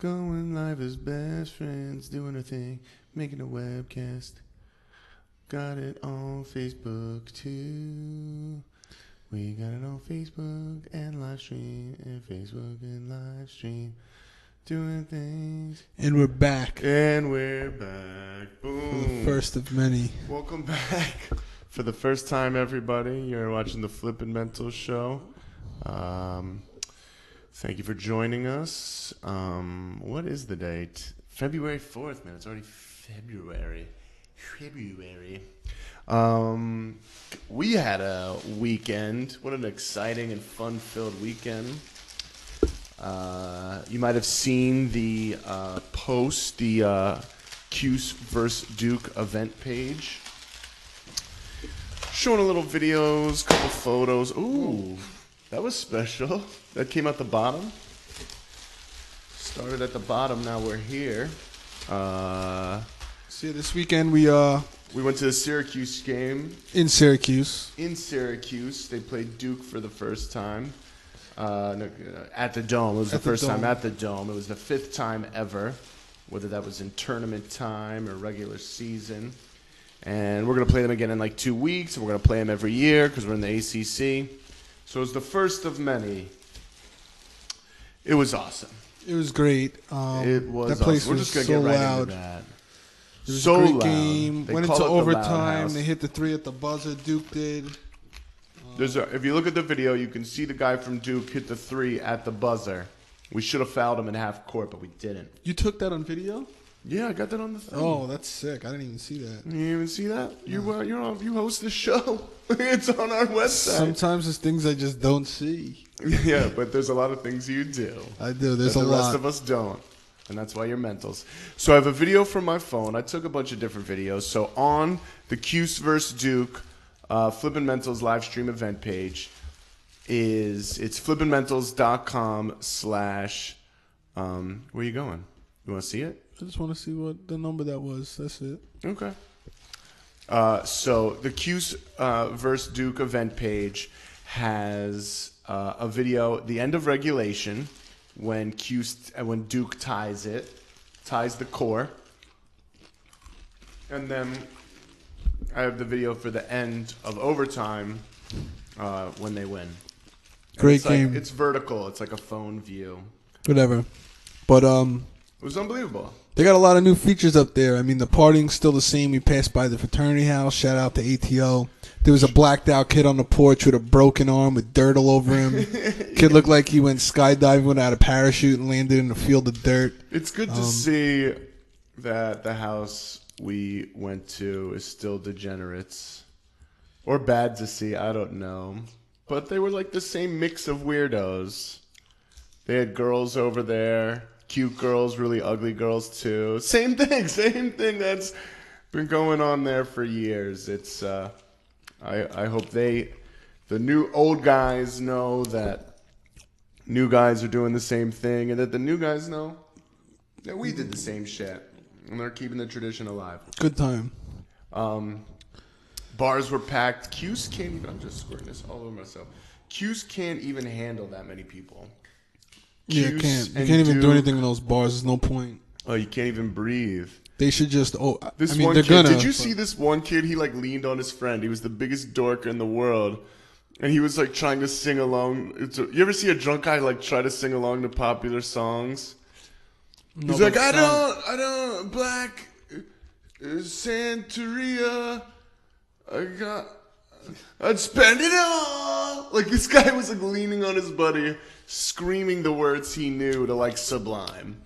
Going live as best friends, doing a thing, making a webcast. Got it on Facebook too. We got it on Facebook and live stream, and Facebook and live stream. Doing things. And we're back. And we're back. Boom. For the first of many. Welcome back. For the first time, everybody, you're watching the Flippin' Mental Show. Thank you for joining us. What is the date? February 4th, man. It's already February. We had a weekend. What an exciting and fun-filled weekend. You might have seen the post, the Cuse vs. Duke event page. Showing a little videos, couple photos. Ooh, that was special. That came at the bottom. Started at the bottom, now we're here. See, this weekend we went to the Syracuse game. in Syracuse. In Syracuse, they played Duke for the first time. At the Dome. It was the first time at the Dome. It was the fifth time ever, whether that was in tournament time or regular season. And we're going to play them again in like 2 weeks, and we're going to play them every year because we're in the ACC. So it was the first of many. It was awesome. It was great. It was that place awesome. We're was just going to so get right loud. into that. It was so a great loud. game. They Went call into it the Loud overtime. House. They hit the three at the buzzer. Duke did. If you look at the video, you can see the guy from Duke hit the three at the buzzer. We should have fouled him in half court, but we didn't. You took that on video? Yeah, I got that on the thing. Oh, that's sick. I didn't even see that. You didn't even see that? You host the show. It's on our website. Sometimes there's things I just don't see. Yeah, but there's a lot of things you do. I do. There's that a the lot. rest of us don't. And that's why you're mentals. So I have a video from my phone. I took a bunch of different videos. So on the Cuse vs. Duke Flippin' Mentals live stream event page it's flippinmentals.com/ where are you going? You want to see it? I just want to see what the number that was. That's it. Okay. So the Cuse vs. Duke event page has a video, the end of regulation, when Duke ties the core, and then I have the video for the end of overtime when they win. Great game. It's vertical. It's like a phone view. Whatever. But It was unbelievable. they got a lot of new features up there. I mean, the partying's still the same. We passed by the fraternity house. Shout out to ATO. There was a blacked out kid on the porch with a broken arm with dirt all over him. Kid looked like he went skydiving without a parachute and landed in a field of dirt. It's good to see that the house we went to is still degenerates. Or bad to see, I don't know. But they were like the same mix of weirdos. They had girls over there, cute girls, really ugly girls too. Same thing that's been going on there for years. It's I hope the new old guys know that new guys are doing the same thing, and that the new guys know that we did the same shit, and they're keeping the tradition alive. Good time. Bars were packed. Cuse can't even. I'm just squirting this all over myself. Cuse can't even handle that many people. Yeah, you Cuse can't and even do Duke- anything in those bars. There's no point. Oh, you can't even breathe. They should just. One they're kid. gonna. Did you see this one kid? He like leaned on his friend. He was the biggest dork in the world, and he was like trying to sing along. You ever see a drunk guy like try to sing along to popular songs? No, He's like, but I don't, Black Santeria. I'd spend it all. Like this guy was like leaning on his buddy, screaming the words he knew to like Sublime.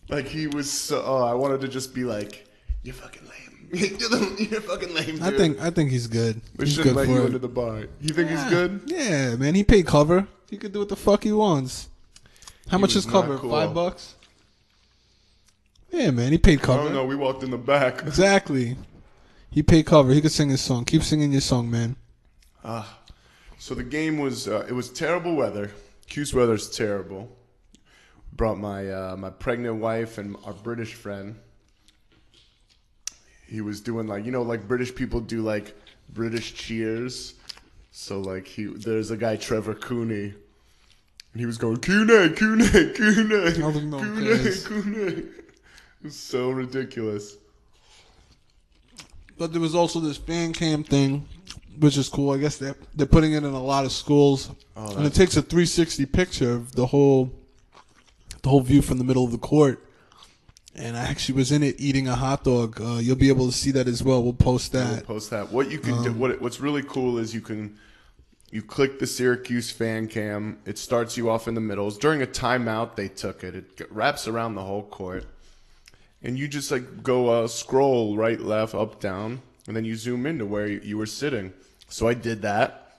Like he was so. Oh, I wanted to just be like, "You're fucking lame. You're fucking lame." Dude. I think he's good. We He's shouldn't good let for you it. into the bar. You think he's good? Yeah, man. He paid cover. He could do what the fuck he wants. How much was is cover? not cool. $5? Yeah, man. He paid I cover. don't know. We walked in the back. Exactly. He paid cover. He could sing his song. Keep singing your song, man. So the game was. It was terrible weather. Cuse weather's terrible. Brought my my pregnant wife and our British friend. He was doing like British people do like British cheers. So like there's a guy Trevor Cooney And he was going, Kune, Kune, Kune, don't think no one Kune, cares. Kune. It was so ridiculous. But there was also this fan cam thing, which is cool. I guess they're putting it in a lot of schools, Oh, and it takes a 360 picture of the whole view from the middle of the court. And I actually was in it eating a hot dog. You'll be able to see that as well. We'll post that. We'll post that. What you can do, what's really cool is you click the Syracuse fan cam. It starts you off in the middle. It's during a timeout they took it. It wraps around the whole court, and you just like go scroll right, left, up, down, and then you zoom into where you were sitting. So I did that.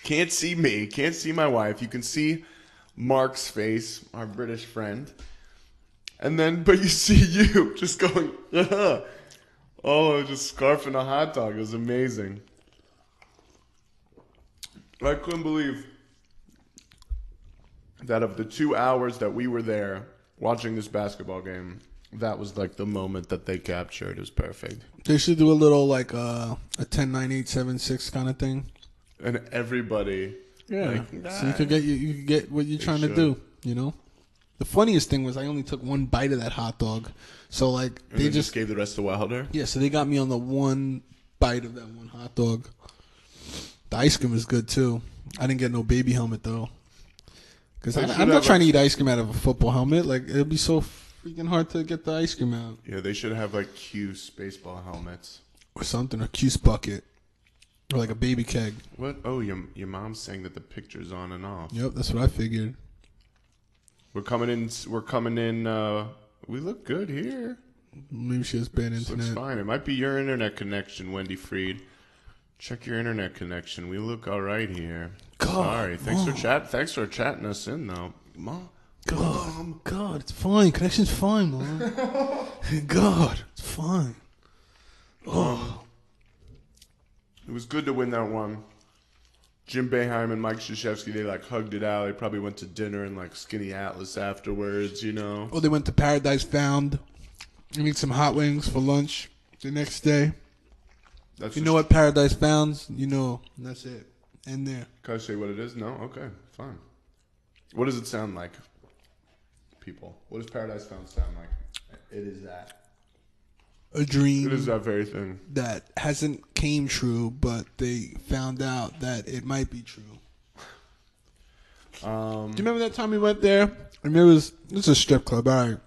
Can't see me. Can't see my wife. You can see Mark's face, our British friend. And then, but you see you just going, oh, just scarfing a hot dog. It was amazing. I couldn't believe that of the 2 hours that we were there watching this basketball game, that was like the moment that they captured. It was perfect. They should do a little like a 10, 9, 8, 7, 6 kind of thing. And everybody, Yeah. like, So you could get what you're trying to do, you know? The funniest thing was I only took one bite of that hot dog. So like and they then just gave the rest to Wilder. yeah, so they got me on the one bite of that one hot dog. The ice cream was good too. I didn't get no baby helmet though. Cuz I'm not trying to eat ice cream out of a football helmet. Like it'll be so freaking hard to get the ice cream out. Yeah, they should have like Cuse baseball helmets. Or something, a Cuse bucket. Or like a baby keg. What? Oh, your mom's saying that the picture's on and off. Yep, that's what I figured. We're coming in. We look good here. Maybe she has bad This looks internet. fine. It might be your internet connection, Wendy Freed. Check your internet connection. We look all right here. God, Sorry. Thanks Mom. Thanks for chatting us in, though. Mom. God, it's fine. Connection's fine, Mom. God, it's fine. Oh. It was good to win that one. Jim Boeheim and Mike Krzyzewski, they like hugged it out. They probably went to dinner in like Skinny Atlas afterwards, you know. Oh, they went to Paradise Found and eat some hot wings for lunch the next day. That's You know what Paradise Found's? You know, and that's it. And there. Can I say what it is? No? Okay, fine. What does it sound like, people? What does Paradise Found sound like? It is that. A dream It is that very thing. that hasn't came true, but they found out that it might be true. Do you remember that time we went there? And it's a strip club, all right.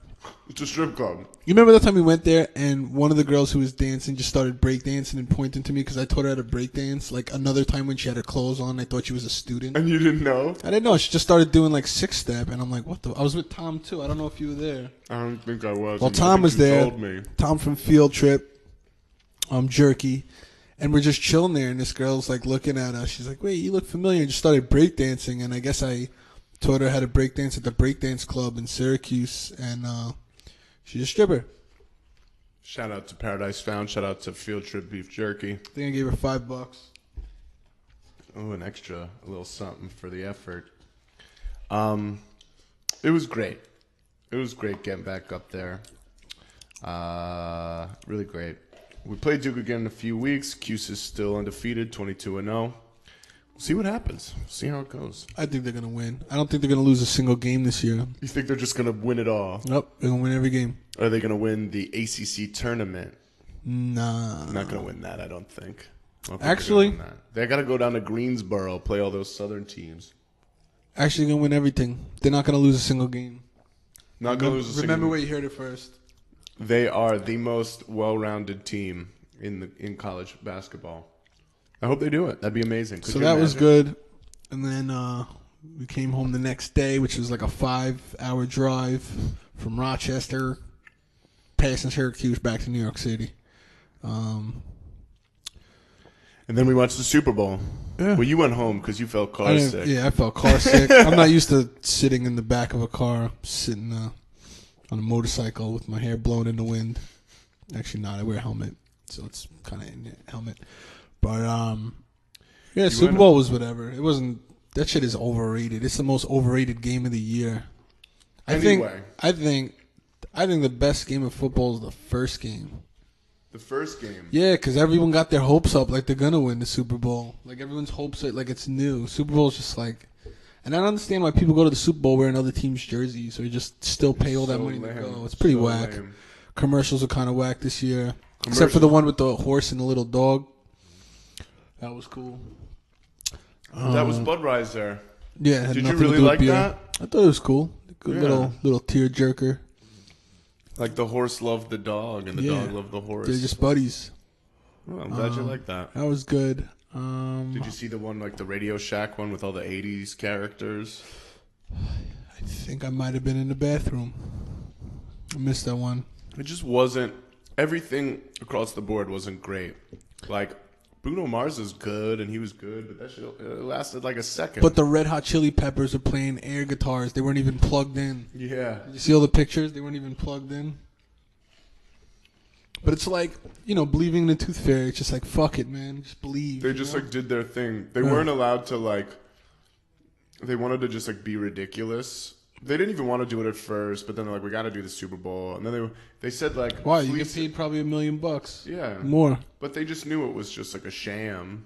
It's a strip club. You remember that time we went there and one of the girls who was dancing just started breakdancing and pointing to me because I taught her how to breakdance? Like another time when she had her clothes on, I thought she was a student. And you didn't know? I didn't know. She just started doing like 6-step, and I'm like, what the? I was with Tom too. I don't know if you were there. I don't think I was. Well, I Tom think was you there. Told me. Tom from Field Trip, Jerky, and we're just chilling there, and this girl's like looking at us. She's like, wait, you look familiar, and just started breakdancing, and I guess I taught her how to breakdance at the breakdance club in Syracuse, and she's a stripper. Shout out to Paradise Found. Shout out to Field Trip Beef Jerky. I think I gave her $5. Oh, a little something for the effort. It was great. It was great getting back up there. Really great. We play Duke again in a few weeks. Cuse is still undefeated, 22-0. We'll see what happens. See how it goes. I think they're gonna win. I don't think they're gonna lose a single game this year. You think they're just going to win it all? Nope, they're gonna win every game. Are they going to win the ACC tournament? Nah. Not going to win that, I don't think. I don't think Actually- they're gonna win that. They got to go down to Greensboro, play all those Southern teams. Actually, gonna win everything. They're not gonna lose a single game. Not going to lose a Remember single. where you heard it first. They are the most well-rounded team in college basketball. I hope they do it. That'd be amazing. Could So you that was imagine? good. And then we came home the next day, which was like a 5-hour drive from Rochester, passing Syracuse back to New York City. And then we watched the Super Bowl. Yeah. Well, you went home because you felt car sick. I felt car sick. I'm not used to sitting in the back of a car, sitting on a motorcycle with my hair blown in the wind. Actually, not. I wear a helmet, so it's kind of in a helmet. But yeah, Super Bowl was whatever. It wasn't. That shit is overrated. It's the most overrated game of the year. I think the best game of football is the first game. The first game. Yeah, because everyone got their hopes up like they're gonna win the Super Bowl. Like everyone's hopes are like it's new. Super Bowl is just like, And I don't understand why people go to the Super Bowl wearing other teams' jerseys or just still pay all that money to go. It's pretty whack. Lame. Commercials are kind of whack this year. Except for the one with the horse and the little dog. That was cool. That was Budweiser. Yeah. It had Did you nothing to really do with like beer. that? I thought it was cool. Good Yeah. little tear jerker. Like the horse loved the dog and the Yeah. dog loved the horse. They're just buddies. Oh, I'm glad you like that. That was good. Did you see the one, like the Radio Shack one with all the 80s characters? I think I might have been in the bathroom. I missed that one. It just wasn't, everything across the board wasn't great. Like, Bruno Mars is good, and he was good, but that shit it lasted like a second. But the Red Hot Chili Peppers are playing air guitars. They weren't even plugged in. yeah. You see all the pictures? They weren't even plugged in. But it's like, believing in the tooth fairy. It's just like, fuck it, man. Just believe. They just, like, did their thing. They weren't allowed to, like, they wanted to just, like, be ridiculous. They didn't even want to do it at first, but then they're like, we got to do the Super Bowl. And then they said, like... Why? You get paid probably $1 million. Yeah. More. But they just knew it was just, like, a sham.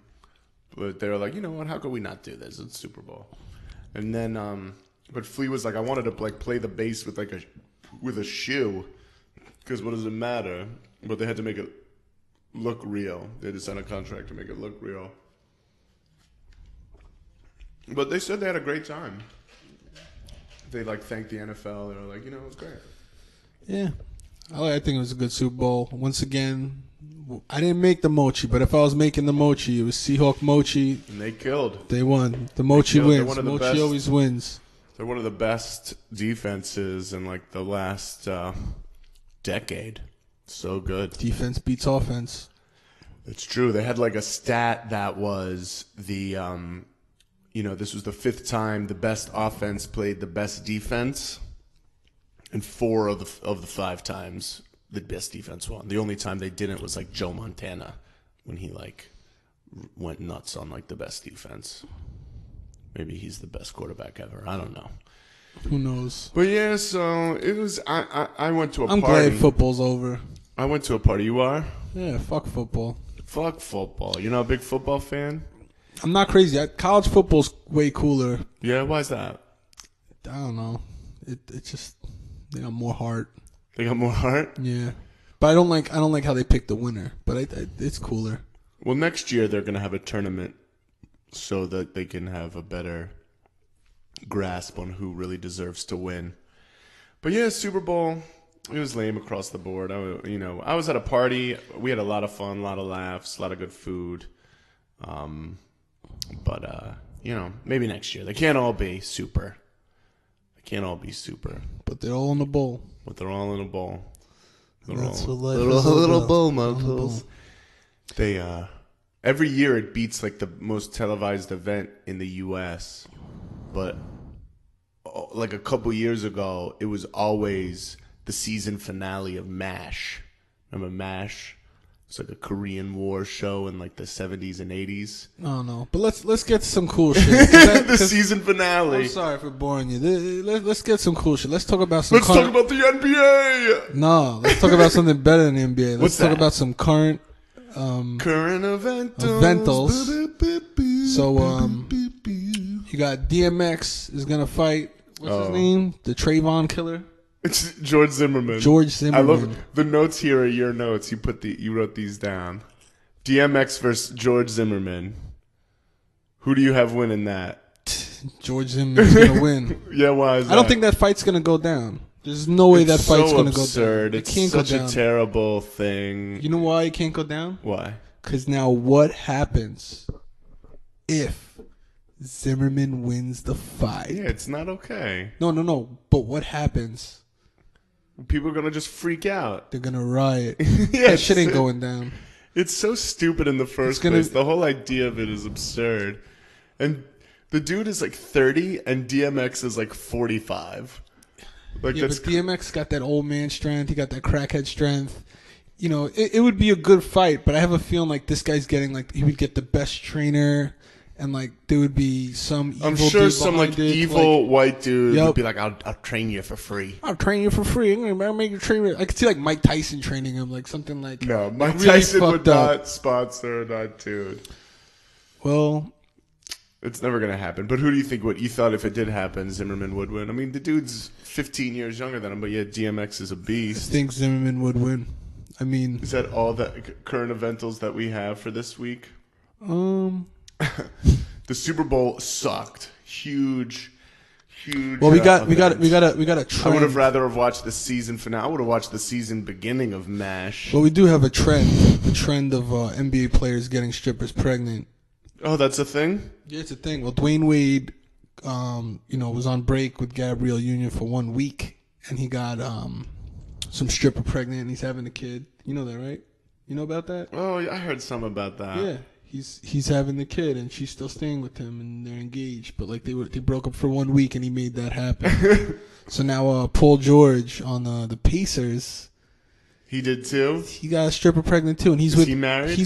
But they were like, you know what? How could we not do this? It's Super Bowl. And then, but Flea was like, I wanted to, like, play the bass with, like, with a shoe. Because what does it matter? But they had to make it look real. They had to sign a contract to make it look real. But they said they had a great time. They, like, thanked the NFL. They were like, it was great. Yeah. I think it was a good Super Bowl. Once again, I didn't make the mochi, but if I was making the mochi, it was Seahawk mochi. And they killed. They won. The mochi killed. They're wins. one of the Mochi best. always wins. They're one of the best defenses in, like, the last decade. So good. Defense beats offense. It's true. They had, like, a stat that was the, this was the 5th time the best offense played the best defense. And 4 of the 5 times the best defense won. The only time they didn't was, like, Joe Montana when he, like, went nuts on, like, the best defense. Maybe he's the best quarterback ever. I don't know. Who knows? But yeah, so it was. I went to a I'm party. glad football's over. I went to a party. You are? Yeah, fuck football. Fuck football. You're not a big football fan? I'm not crazy. College football's way cooler. Yeah, why is that? I don't know. It just they got more heart. They got more heart? Yeah, but I don't like how they pick the winner. But it's cooler. Well, next year they're gonna have a tournament so that they can have a better grasp on who really deserves to win. But yeah, Super Bowl. It was lame across the board. I was at a party. We had a lot of fun, a lot of laughs, a lot of good food. But maybe next year. They can't all be super. But they're all in the bowl. But they're all in a bowl. That's what life little is all little about. bowl All in the moguls. bowl. They every year it beats like the most televised event in the U.S. But like a couple years ago, it was always the season finale of MASH. Remember MASH? It's like a Korean War show in like the 70s and 80s. Oh no, but let's get to some cool shit. The season finale. I'm sorry for boring you. Let's get some cool shit. Let's talk about some. Let's talk about the NBA. No, let's talk about something better than the NBA. Let's What's talk that? about some current. Current eventals. So you got DMX is gonna fight. What's his name? The Trayvon killer. It's George Zimmerman. George Zimmerman. I love the notes here are your notes. You wrote these down. DMX versus George Zimmerman. Who do you have winning that? George Zimmerman's gonna win. Yeah, why is that? I don't think that fight's gonna go down. There's no way that fight's so gonna go absurd. down. It's It can't go such down. a terrible thing. You know why it can't go down? Why? Because now what happens if Zimmerman wins the fight? Yeah, it's not okay. No. But what happens? People are gonna just freak out. They're gonna riot. Yeah, That shit ain't going down. It's so stupid in the first gonna- place. The whole idea of it is absurd. And the dude is like 30 and DMX is like 45. Like Yeah, that's but DMX got that old man strength. He got that crackhead strength. You know, it would be a good fight, but I have a feeling like this guy's getting like he would get the best trainer, and like there would be some evil I'm sure dude some behind like it, evil white dude Yup. would be like, I'll train you for free. I'll train you for free. I'm gonna make you train. I could see like Mike Tyson training him, like something like No, Mike really Tyson would fucked up. not sponsor that dude. Well, It's never gonna happen. But who do you think you thought if it did happen, Zimmerman would win? I mean, the dude's 15 years younger than him, but yet DMX is a I beast. think Zimmerman would win. I mean, Is that all the current eventals that we have for this week? um, The Super Bowl sucked. Huge. well, we got a I trend. would have rather have watched the season finale. I would have watched the season beginning of MASH. Well, we do have a trend of NBA players getting strippers pregnant. Oh, that's a thing? Yeah, it's a thing. Well, Dwayne Wade, was on break with Gabrielle Union for 1 week, and he got some stripper pregnant, and he's having a kid. You know that, right? You know about that? Oh, I heard some about that. Yeah, he's having the kid, and she's still staying with him, and they're engaged. But like they broke up for 1 week, and he made that happen. So now Paul George on the Pacers. He did too? He got a stripper pregnant too, and Is he married?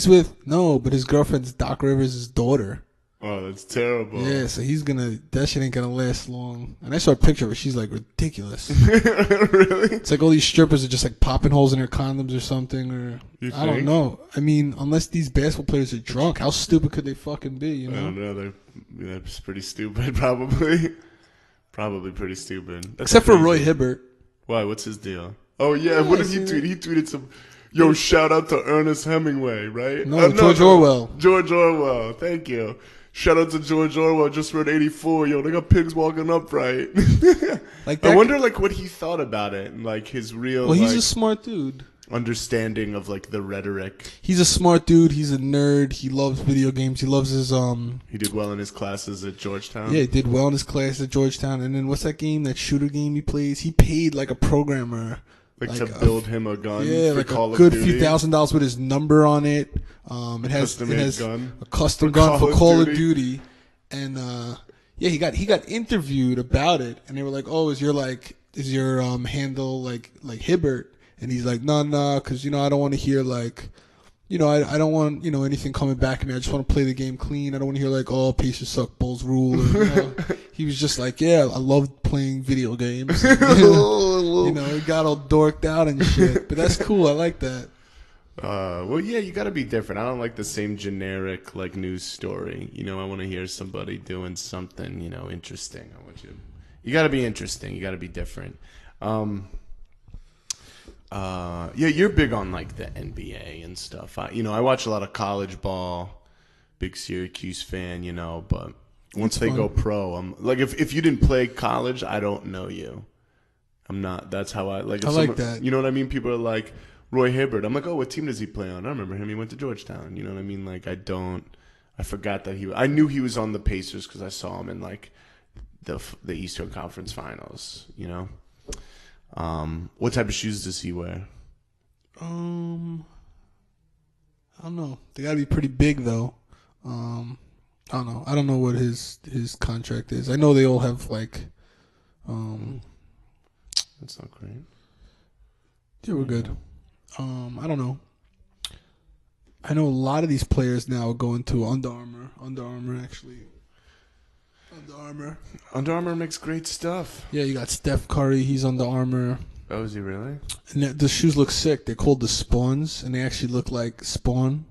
No, but his girlfriend's Doc Rivers' daughter. Oh, that's terrible. Yeah, so that shit ain't gonna last long. And I saw a picture of her. She's like ridiculous. Really? It's like all these strippers are just like popping holes in their condoms or something, or You I don't think? know. I mean, unless these basketball players are drunk, how stupid could they fucking be? You I know? don't know. They're pretty stupid, probably. Probably pretty stupid. That's Except for crazy. Roy Hibbert. Why? What's his deal? Oh, yeah. What did he I seen tweet? He tweeted some, yo, shout out to Ernest Hemingway, right? No, George Orwell. George Orwell. Thank you. Shout out to George Orwell. Just read 84. Yo, they got pigs walking upright. Like I that. wonder, like, what he thought about it and, like, his real, Well, he's like, a smart dude. understanding of, like, the rhetoric. He's a smart dude. He's a nerd. He loves video games. He loves his He did well in his classes at Georgetown. Yeah, he did well in his class at Georgetown. And then what's that game? That shooter game he plays? He paid like a programmer. Like to build him a gun Yeah, for like Call a good of Duty. few $1,000s with his number on it. It has Custom-made gun. a custom For gun for Call Call of of Duty. And yeah, he got interviewed about it, and they were like, "Oh, is your handle like Hibbert?" And he's like, "No, because I don't want to hear like." I don't want, anything coming back at me. I just want to play the game clean. I don't want to hear like, oh, Pacers suck, Bulls rule. Or, He was just like, yeah, I love playing video games. He got all dorked out and shit. But that's cool. I like that. Well, yeah, you got to be different. I don't like the same generic like news story. I want to hear somebody doing something, interesting. You got to be interesting. You got to be different. Yeah, you're big on like the NBA and stuff. I watch a lot of college ball. Big Syracuse fan, but once they go pro, I'm like, if you didn't play college, I don't know you. I'm not. That's how I like. I like that. You know what I mean? People are like Roy Hibbert. I'm like, oh, what team does he play on? I remember him. He went to Georgetown. You know what I mean? Like, I forgot that I knew he was on the Pacers because I saw him in like the Eastern Conference Finals. What type of shoes does he wear? I don't know. They gotta be pretty big though. I don't know. I don't know what his contract is. I know they all have like. That's not great. Yeah, we're good. I don't know. I know a lot of these players now are going to Under Armour. Under Armour, actually. Under Armour. Under Armour makes great stuff. Yeah, you got Steph Curry. He's Under Armour. Oh, is he really? And the shoes look sick. They're called the Spawns, and they actually look like Spawn.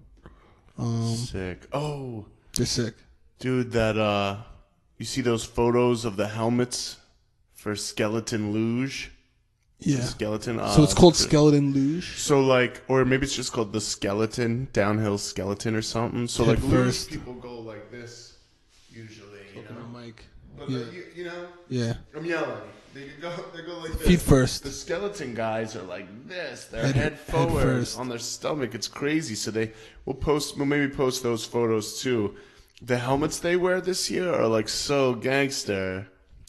Sick. Oh, They're sick. dude, you see those photos of the helmets for Skeleton Luge? Yeah. Skeleton. So it's called Skeleton Luge. So like, or maybe it's just called the Skeleton, downhill skeleton or something. So Head like, first. luge people go like this usually, Mic. But Yeah. you know, Yeah. I'm yelling. They go like this. Feet first. The skeleton guys are like this. They're Head head forward first. on their stomach. It's crazy. So we'll maybe post those photos too. The helmets they wear this year are like so gangster.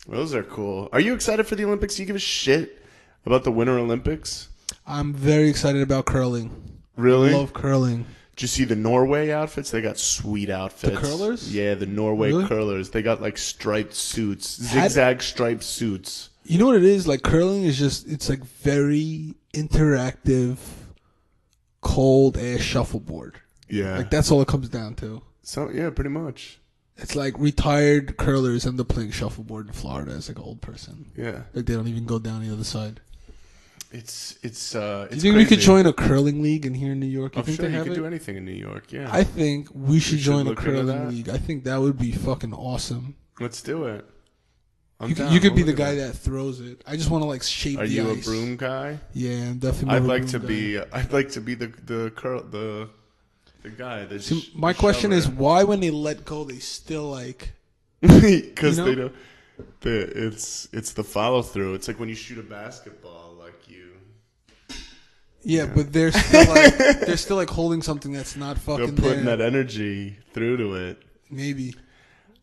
Those are cool. Are you excited for the Olympics? Do you give a shit about the Winter Olympics? I'm very excited about curling. Really? Love curling. Did you see the Norway outfits? They got sweet outfits. The curlers? Yeah, the Norway Really? curlers. They got like striped suits, zigzag striped suits. You know what it is? Like curling is it's like very interactive, cold ass shuffleboard. Yeah. Like that's all it comes down to. So yeah, pretty much. It's like retired curlers end up playing shuffleboard in Florida as like an old person. Yeah. Like they don't even go down the other side. it's Do you think we could crazy. join a curling league in here in New York? You I'm think sure they you have could it? do anything in New York. Yeah, I think we should should join a look into curling that. league. I think that would be fucking awesome. let's do it. I'm You down. you could I'll be the look at guy that throws it. I just want to like shape Are the you ice. a broom guy? Yeah, I'm definitely. More I'd of a like broom to guy. be. I'd like to be the guy. See, my question is, why when they let go, they still like? because You know? they don't. It's the follow through. It's like when you shoot a basketball, like you. Yeah, but they're still like holding something that's not They're fucking putting there. that energy through to it. Maybe.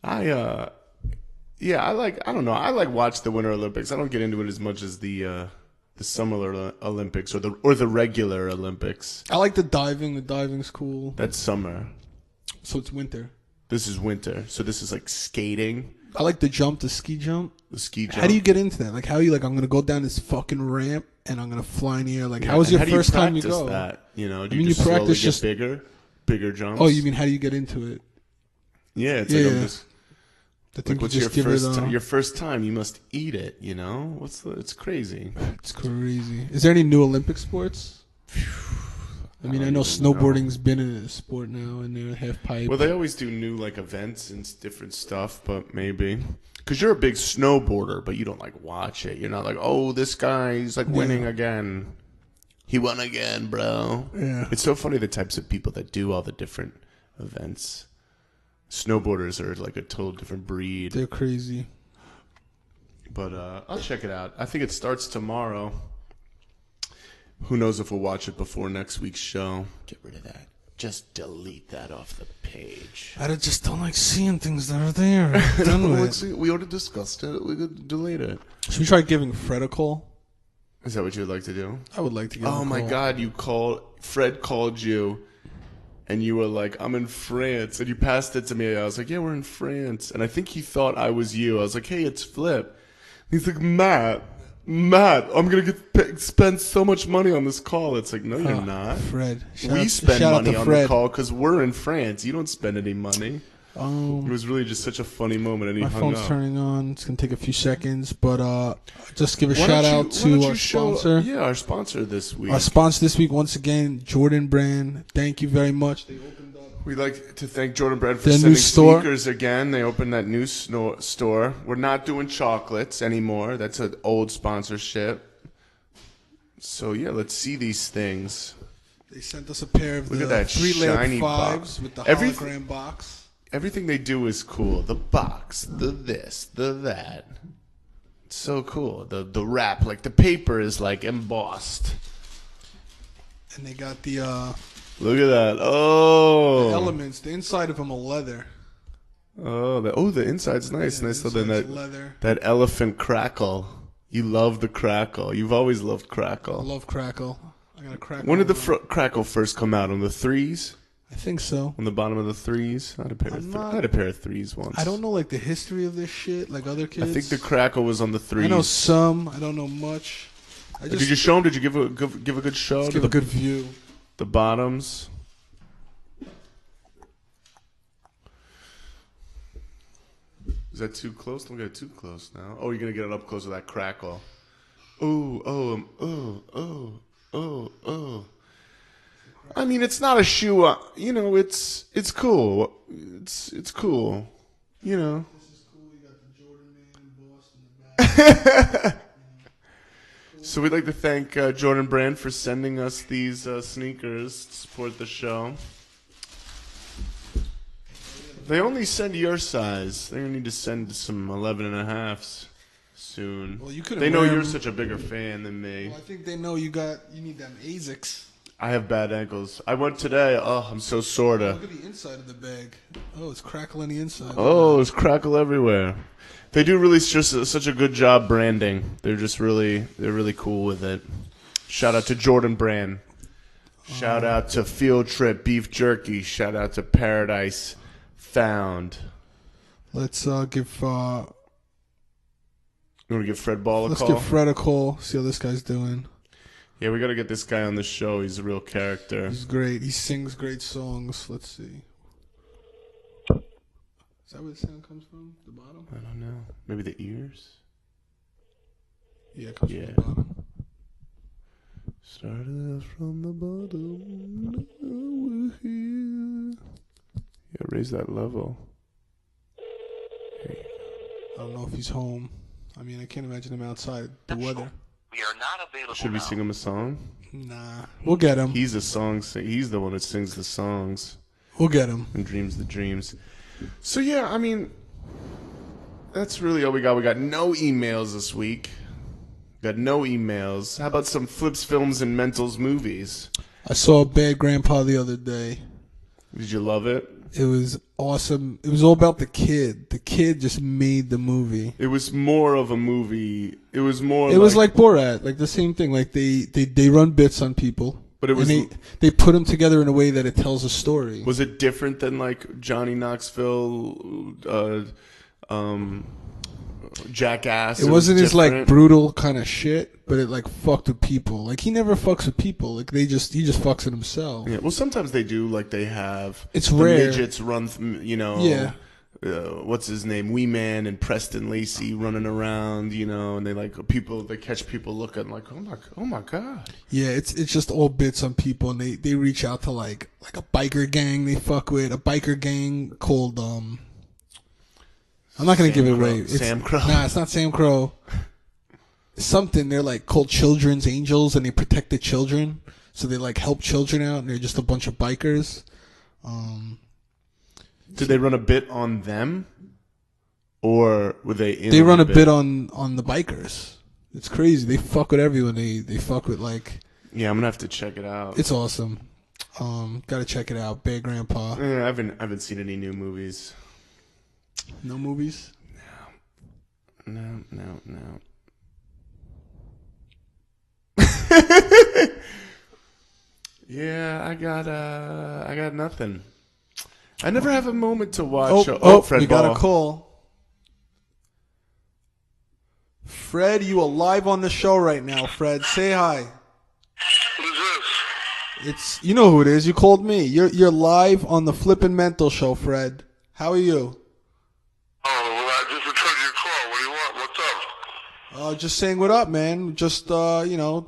Yeah, I don't know. I like watch the Winter Olympics. I don't get into it as much as the Summer Olympics or the regular Olympics. I like the diving. The diving's cool. That's summer. So it's winter. This is winter. So this is like skating, I like the jump, the ski jump. the ski jump. How do you get into that? Like, how are you like? I'm gonna go down this fucking ramp and I'm gonna fly in the air. Like, how was And your how do you first time you practice go? that? You know, do mean, you you just slowly practice get just- bigger jumps? Oh, you mean how do you get into it? Yeah, it's Yeah, like I'm yeah. just I think like you what's your just give first it. time? Your first time, you must eat it. You know, it's crazy. It's crazy. Is there any new Olympic sports? I mean, I know snowboarding's been in a sport now, and they're half pipe. Well, they always do new like events and different stuff, but maybe because you're a big snowboarder, but you don't like watch it. You're not like, oh, this guy's like winning again. He won again, bro. Yeah. It's so funny the types of people that do all the different events. Snowboarders are like a total different breed. They're crazy. But I'll check it out. I think it starts tomorrow. Who knows if we'll watch it before next week's show. Get rid of that. Just delete that off the page. I just don't like seeing things that are there. Done with it. We already discussed it. We could delete it. Should we try giving Fred a call? Is that what you'd like to do? I would like to give him a Oh call. my God! Fred called you, and you were like, "I'm in France," and you passed it to me. I was like, "Yeah, we're in France," and I think he thought I was you. I was like, "Hey, it's Flip." He's like, Matt, I'm gonna spend so much money on this call. It's like, no, you're not. Fred. We spend shout out money to on Fred. the call because we're in France. You don't spend any money. It Um, was really just such a funny moment, and he my hung phone's up. turning on. It's gonna take a few seconds, but just give a Why shout don't out why to don't our you show- sponsor. Yeah, our sponsor this week. Our sponsor this week, once again, Jordan Brand. Thank you very much. They opened up. We'd like to thank Jordan Brand for Their new sending store. sneakers again. They opened that new store. We're not doing chocolates anymore. That's an old sponsorship. So yeah, let's see these things. They sent us a pair of Look the at that 3-layered shiny fives box. with the Everything- hologram box. Everything they do is cool. The box, the this, the that. It's so cool. The wrap, like the paper is like embossed. And they got the Look at that. Oh. elements. The inside of them are leather. The inside's nice. Yeah, nice. the So then inside's that leather. that elephant crackle. You love the crackle. You've always loved I crackle. love Crackle. I got a Crackle. When did the now. crackle first come out? On the threes? I think so. On the bottom of the threes? I had a pair I'm of not- I had a pair of threes once. I don't know like the history of this shit like other I kids. think the crackle was on the threes. I know some. I don't know much. I just Did you show them? Did you give a good show let's to give a good view. the bottoms? Is that too close? Don't get it too close now. Oh, you're gonna get it up close with that crackle. Oh. I mean, it's not a shoe. You know, it's cool. It's cool. You know. This is cool. You got the Jordan Man embossed in the back. So we'd like to thank Jordan Brand for sending us these sneakers to support the show. They only send your size. They're gonna need to send some 11.5s soon. Well, you couldn't They know wear you're 'em. such a bigger fan than me. Well, I think they know you need them ASICs. I have bad ankles. I went today. Oh, I'm so sore to. Look at the inside of the bag. Oh, it's Crackle on the inside. Oh, there's crackle everywhere. They do really just such a good job branding. They're really cool with it. Shout out to Jordan Brand. Shout out to Field Trip Beef Jerky. Shout out to Paradise Found. Let's give You want to give Fred Ball a let's call? give Fred a call. See how this guy's doing. Yeah, we got to get this guy on the show. He's a real character. He's great. He sings great songs. Let's see. Is that where the sound comes from? The bottom? I don't know. Maybe the ears? Yeah, it comes Yeah. from the bottom. Started us from the bottom. Now we're here. Yeah, raise that level. I don't know if he's home. I mean, I can't imagine him outside. The weather. We are not available Should we now. sing him a song? Nah, we'll get him. He's he's the one that sings the songs We'll get him. and dreams the dreams. So yeah, I mean, that's really all we got. We got no emails this week. Got no emails. How about some Flips, Films, and Mentals movies? I saw Bad Grandpa the other day. Did you love it? It was awesome. It was all about the kid. The kid just made the movie. It was more of a movie. It was more. It was like Borat, like the same thing. Like they run bits on people, But it was. and they put them together in a way that it tells a story. Was it different than like Johnny Knoxville, Jackass? It wasn't as like different? brutal kind of shit, but it like fucked with people. Like he never fucks with people. Like he just fucks with himself. Yeah, well, sometimes they do. Like they have. It's the rare. Midgets run. Yeah. What's his name? Wee Man and Preston Lacey running around. And they like people. They catch people looking like, oh my god. Yeah, it's just all bits on people, and they reach out to like a biker gang they fuck with, a biker gang called I'm not gonna give it away. It's, Sam Crow. Nah, it's not Sam Crow. Something they're like called Children's Angels, and they protect the children, so they like help children out, and they're just a bunch of bikers. Did they run a bit on them, or were they? In They run a bit? bit on the bikers. It's crazy. They fuck with everyone. They fuck with like. Yeah, I'm gonna have to check it out. It's awesome. Gotta check it out. Bad Grandpa. Yeah, I haven't seen any new movies. No movies? No. Yeah, I got nothing. I never have a moment to watch. Fred we got Ball. a call. Fred, you are live on the show right now. Fred, say hi. Who's this? It's you know who it is. You called me. You're live on the Flippin' Mental Show, Fred. How are you? Oh, well, I just returned your call. What do you want? What's up? Just saying what up, man. Just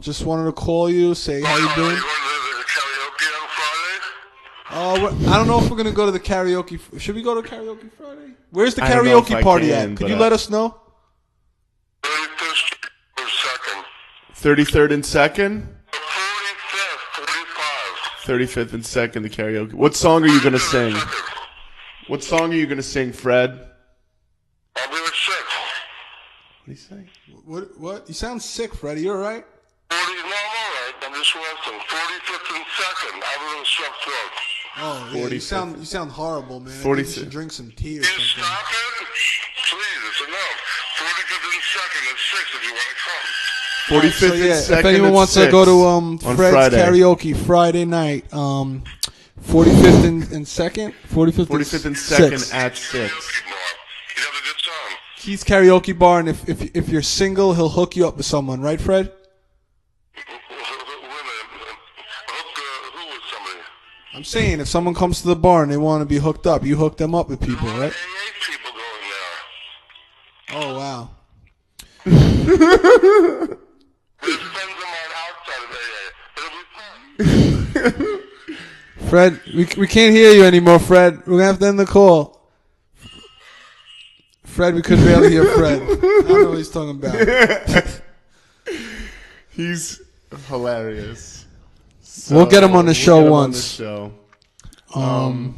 just wanted to call you, say how you doing. You want to the karaoke on Friday? I don't know if we're gonna go to the karaoke. Should we go to karaoke Friday? Where's the I don't know if karaoke I party can, at? Could but, you let us know? 35th Street or 2nd. 33rd and 2nd, 45th, 45. 35th and 2nd. The karaoke. What song are you gonna sing? What song are you gonna sing, Fred? I'll be at 6. What do you say? What? You sound sick, Freddie. You all right? 40, no, I'm all right. I'm just resting. 45th and 2nd. I live in South Throat. Oh, yeah, 45th. you sound horrible, man. I think 46. you should drink some tea or You something. stop it? Please, it's enough. 45th and 2nd at 6 if you want to come. 45th So, yeah, and 2nd. if anyone at wants 6 to go to on Fred's Friday. karaoke Friday night, 45th and 2nd, 45th and 2nd at 6. Karaoke bar. You have a good time. Keith's karaoke bar, and if you're single, he'll hook you up with someone, right, Fred? Wait a minute. Who was somebody? I'm saying if someone comes to the bar and they want to be hooked up, you hook them up with people, right? AA people going there. Oh wow. There's friends of mine outside of AA. It'll be fun. Fred, we can't hear you anymore, Fred. We're gonna have to end the call. Fred, we could barely hear Fred. I don't know what he's talking about. He's hilarious. We'll get him on the show get him once. On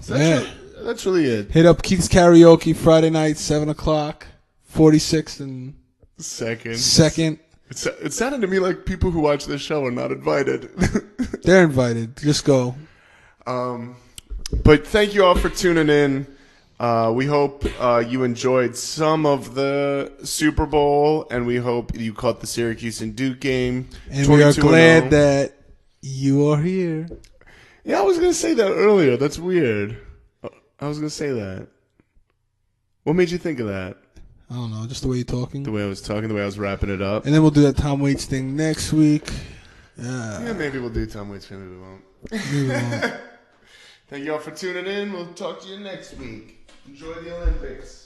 the show. Yeah. That's really it. Hit up Keith's karaoke Friday night, 7:00, 46th and Second. 2nd. It sounded to me like people who watch this show are not invited. They're invited. Just go. But thank you all for tuning in. We hope you enjoyed some of the Super Bowl, and we hope you caught the Syracuse and Duke game. And we are 22-0. glad that you are here. Yeah, I was going to say that earlier. That's weird. I was going to say that. What made you think of that? I don't know, just the way you're talking. The way I was talking, the way I was wrapping it up? And then we'll do that Tom Waits thing next week. Yeah, maybe we'll do Tom Waits, maybe we won't. Maybe we won't. Thank you all for tuning in. We'll talk to you next week. Enjoy the Olympics.